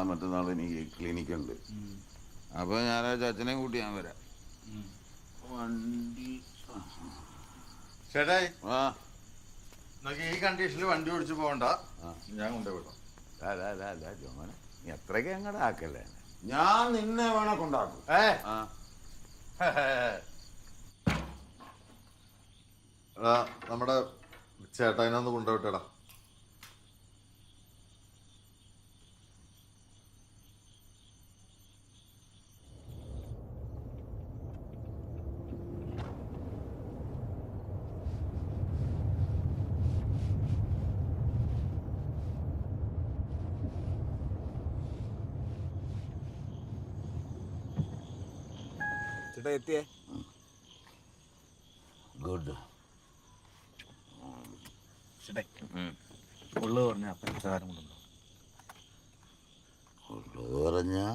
മറ്റന്നാൾ എനിക്ക് ക്ലിനിക്കുണ്ട്. അപ്പോൾ ഞായറാഴ്ച അച്ഛനെയും കൂട്ടി ഞാൻ വരാം. വണ്ടി ചേട്ടായി ആ ഈ കണ്ടീഷനിൽ വണ്ടി ഓടിച്ചു പോകണ്ട, ഞാൻ കൊണ്ടുപോയി ജോമനെ നീ എത്രയ്ക്ക് അങ്ങോട്ട് ആക്കല്ലേ. ഞാൻ നിന്നെ വേണേ കൊണ്ടാക്കും. നമ്മുടെ ചേട്ടായിനൊന്ന് കൊണ്ടുപോയിട്ടേടാ. ചേട്ടാ എത്തിയേ? ഗുഡ്. ഉള്ളത് പറഞ്ഞ പ്രസാരം കൊണ്ടുണ്ടോ? ഉള്ളത് പറഞ്ഞാൽ